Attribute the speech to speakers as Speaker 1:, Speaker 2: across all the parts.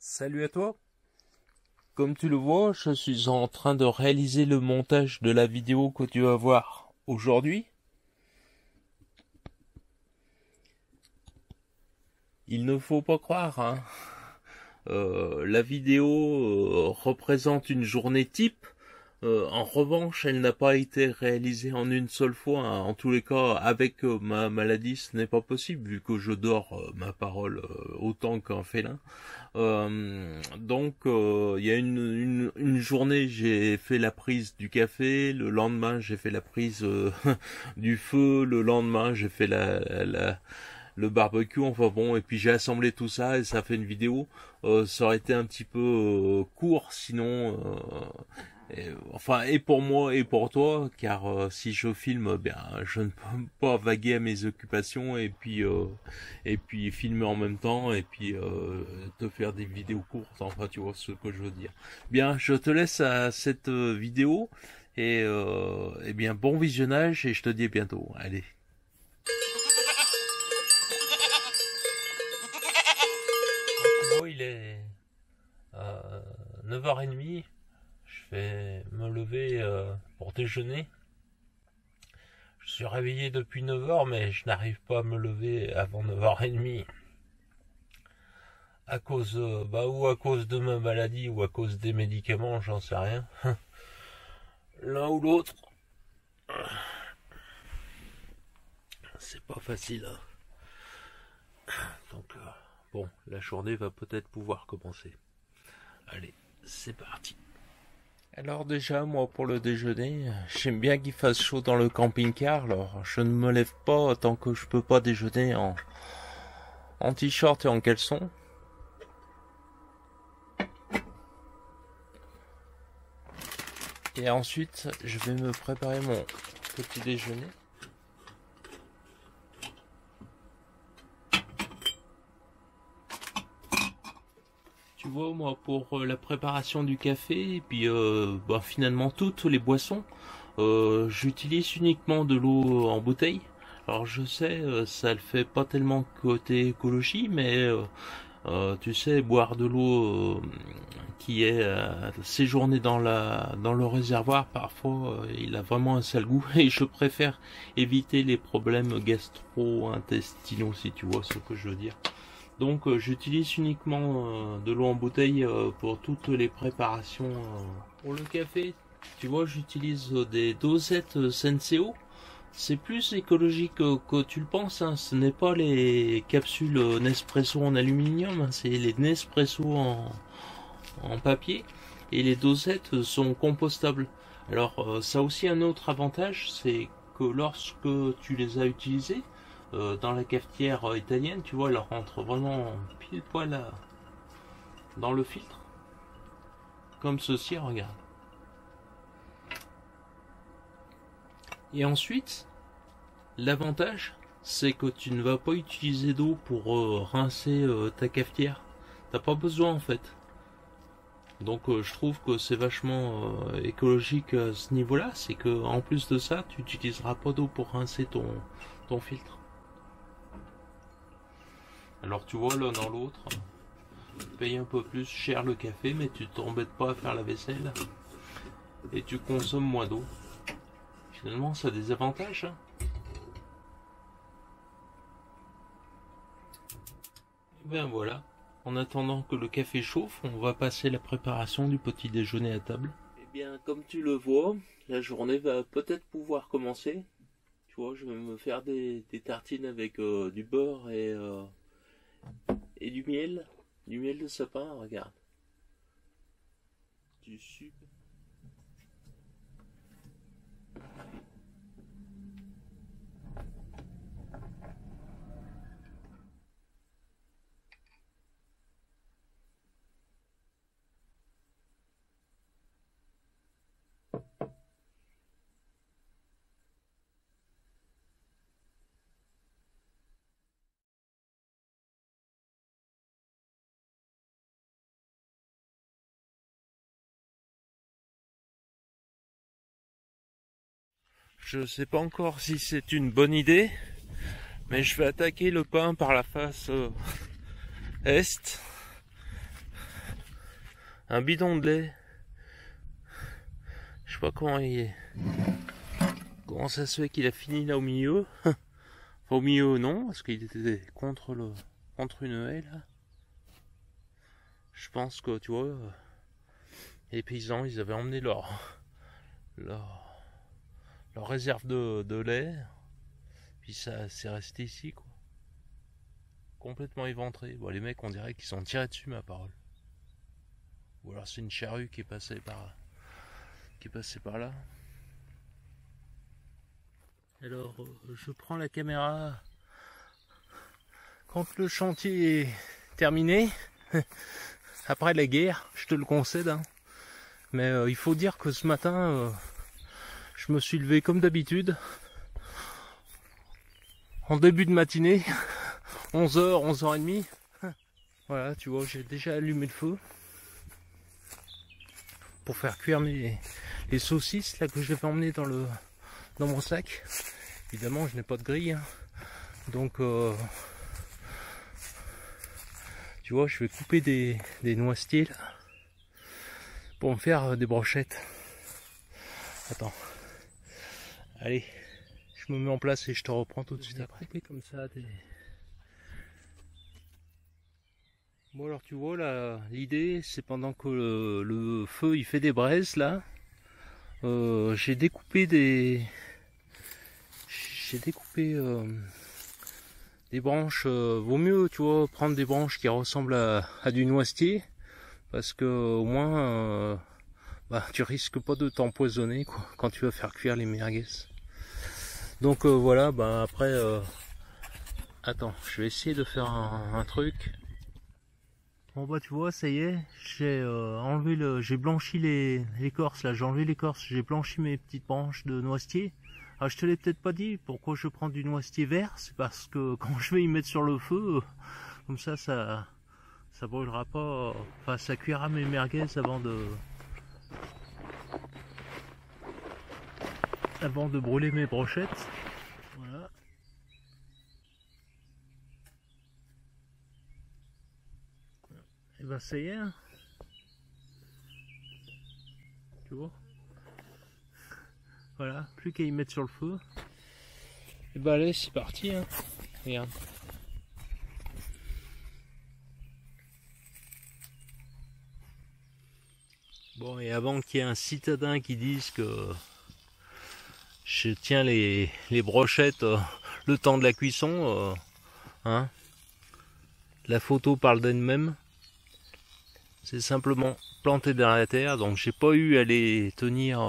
Speaker 1: Salut à toi. Comme tu le vois, je suis en train de réaliser le montage de la vidéo que tu vas voir aujourd'hui. Il ne faut pas croire, hein. La vidéo représente une journée type. En revanche, elle n'a pas été réalisée en une seule fois, hein. En tous les cas, avec ma maladie, ce n'est pas possible, vu que je dors ma parole autant qu'un félin. Donc, il y a une journée, j'ai fait la prise du café, le lendemain, j'ai fait la prise du feu, le lendemain, j'ai fait le barbecue, enfin bon, et puis j'ai assemblé tout ça et ça fait une vidéo. Ça aurait été un petit peu court, sinon... et pour moi et pour toi, car si je filme, bien, je ne peux pas vaguer à mes occupations et puis filmer en même temps et puis te faire des vidéos courtes. Enfin, tu vois ce que je veux dire. Bien, je te laisse à cette vidéo et bien bon visionnage et je te dis à bientôt. Allez. Il est 9h30. Je vais me lever pour déjeuner. Je suis réveillé depuis 9h, mais je n'arrive pas à me lever avant 9h30. À cause, ou à cause de ma maladie, ou à cause des médicaments, j'en sais rien. L'un ou l'autre. C'est pas facile, hein. Donc, bon, la journée va peut-être pouvoir commencer. Allez, c'est parti. Alors déjà, moi, pour le déjeuner, j'aime bien qu'il fasse chaud dans le camping-car, alors je ne me lève pas tant que je peux pas déjeuner en t-shirt et en caleçon. Et ensuite, je vais me préparer mon petit déjeuner. Tu vois, moi, pour la préparation du café et puis finalement toutes les boissons, j'utilise uniquement de l'eau en bouteille. Alors je sais, ça le fait pas tellement côté écologie, mais tu sais, boire de l'eau qui est séjournée dans le réservoir, parfois il a vraiment un sale goût et je préfère éviter les problèmes gastro-intestinaux, si tu vois ce que je veux dire. Donc j'utilise uniquement de l'eau en bouteille pour toutes les préparations. Pour le café, tu vois, j'utilise des dosettes Senseo. C'est plus écologique que tu le penses, hein. Ce n'est pas les capsules Nespresso en aluminium, hein. C'est les Nespresso en papier. Et les dosettes sont compostables. Alors ça a aussi un autre avantage, c'est que lorsque tu les as utilisées, dans la cafetière italienne, tu vois, elle rentre vraiment pile poil dans le filtre. Comme ceci, regarde. Et ensuite, l'avantage, c'est que tu ne vas pas utiliser d'eau pour rincer ta cafetière. T'as pas besoin en fait. Donc je trouve que c'est vachement écologique à ce niveau-là. C'est que en plus de ça, tu n'utiliseras pas d'eau pour rincer ton filtre. Alors tu vois, l'un dans l'autre, tu payes un peu plus cher le café, mais tu t'embêtes pas à faire la vaisselle et tu consommes moins d'eau. Finalement, ça a des avantages, hein. Et bien voilà, en attendant que le café chauffe, on va passer la préparation du petit déjeuner à table. Et bien, comme tu le vois, la journée va peut-être pouvoir commencer. Tu vois, je vais me faire des tartines avec du beurre et du miel de sapin, regarde. Du sucre. Je sais pas encore si c'est une bonne idée, mais je vais attaquer le pain par la face est. un bidon de lait. Je sais pas comment ça se fait qu'il a fini là au milieu. Enfin, au milieu non, parce qu'il était contre une haie là. Je pense que tu vois, les paysans ils avaient emmené leur réserve de lait, puis ça c'est resté ici quoi. Complètement éventré. Bon, les mecs on dirait qu'ils sont tirés dessus, ma parole. Ou alors c'est une charrue qui est passée par là. Alors je prends la caméra quand le chantier est terminé. Après la guerre, je te le concède, hein. Mais il faut dire que ce matin, je me suis levé comme d'habitude, en début de matinée, 11h, 11h30. Voilà, tu vois, j'ai déjà allumé le feu pour faire cuire les saucisses là que je vais emmener dans mon sac. Évidemment, je n'ai pas de grille, hein. Donc tu vois, je vais couper des noisetiers là pour me faire des brochettes. Attends. Allez, je me mets en place et je te reprends tout de suite après. Couper comme ça. Bon alors tu vois là, l'idée c'est pendant que le feu il fait des braises là, j'ai découpé des branches. Vaut mieux tu vois prendre des branches qui ressemblent à du noisetier, parce que au moins tu risques pas de t'empoisonner quoi quand tu vas faire cuire les merguez. Donc voilà, après attends, je vais essayer de faire un truc. Bon tu vois, ça y est, j'ai blanchi l'écorce là, j'ai enlevé l'écorce, j'ai blanchi mes petites branches de noisetier. Alors je te l'ai peut-être pas dit, pourquoi je prends du noisetier vert, c'est parce que quand je vais y mettre sur le feu, comme ça brûlera pas, enfin ça cuira mes merguez avant de brûler mes brochettes. Voilà. Et ça y est, hein. Tu vois, voilà, plus qu'à y mettre sur le feu. Et allez, c'est parti, hein. Regarde. Bon, et avant qu'il y ait un citadin qui dise que je tiens les brochettes le temps de la cuisson, hein, la photo parle d'elle-même. C'est simplement planté dans la terre, donc j'ai pas eu à les tenir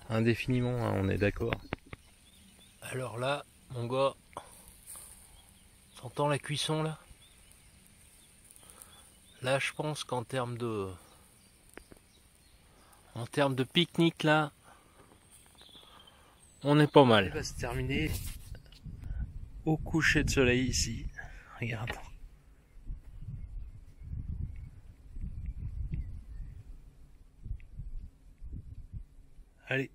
Speaker 1: indéfiniment, hein, on est d'accord. Alors là, mon gars, t'entends la cuisson là? Là, je pense qu'en termes de pique-nique là, on est pas mal. Il va se terminer au coucher de soleil ici. Regarde. Allez,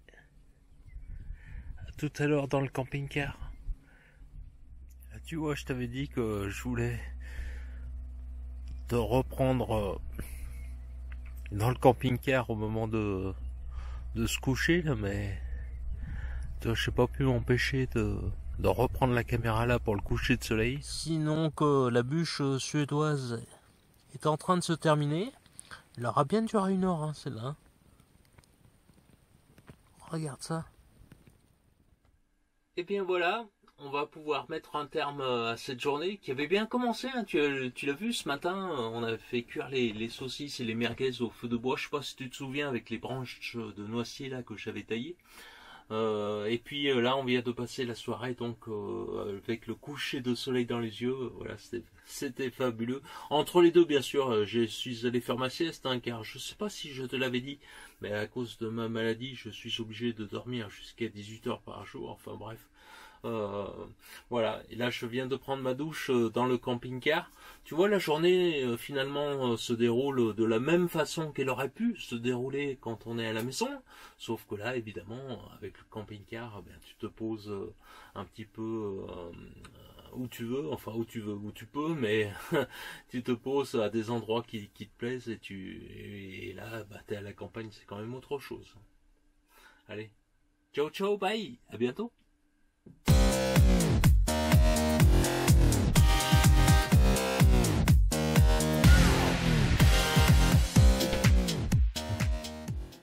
Speaker 1: à tout à l'heure dans le camping-car. Tu vois, je t'avais dit que je voulais te reprendre dans le camping-car au moment de se coucher là, mais je n'ai pas pu m'empêcher de reprendre la caméra là pour le coucher de soleil. Sinon que la bûche suédoise est en train de se terminer. Elle aura bien duré 1 heure, hein, celle-là. Regarde ça. Et bien voilà, on va pouvoir mettre un terme à cette journée qui avait bien commencé, hein. Tu l'as vu ce matin, on avait fait cuire les saucisses et les merguez au feu de bois. Je sais pas si tu te souviens, avec les branches de noisetier là que j'avais taillées. Et puis là on vient de passer la soirée donc avec le coucher de soleil dans les yeux. Voilà, c'était fabuleux. Entre les deux bien sûr, je suis allé faire ma sieste, hein, car je sais pas si je te l'avais dit, mais à cause de ma maladie je suis obligé de dormir jusqu'à 18 heures par jour, enfin bref. Voilà, et là je viens de prendre ma douche dans le camping-car. Tu vois, la journée finalement se déroule de la même façon qu'elle aurait pu se dérouler quand on est à la maison, sauf que là évidemment avec le camping-car, tu te poses un petit peu où tu veux, enfin où tu peux, mais tu te poses à des endroits qui te plaisent et là, bah, t'es à la campagne, c'est quand même autre chose. Allez, ciao ciao, bye, à bientôt.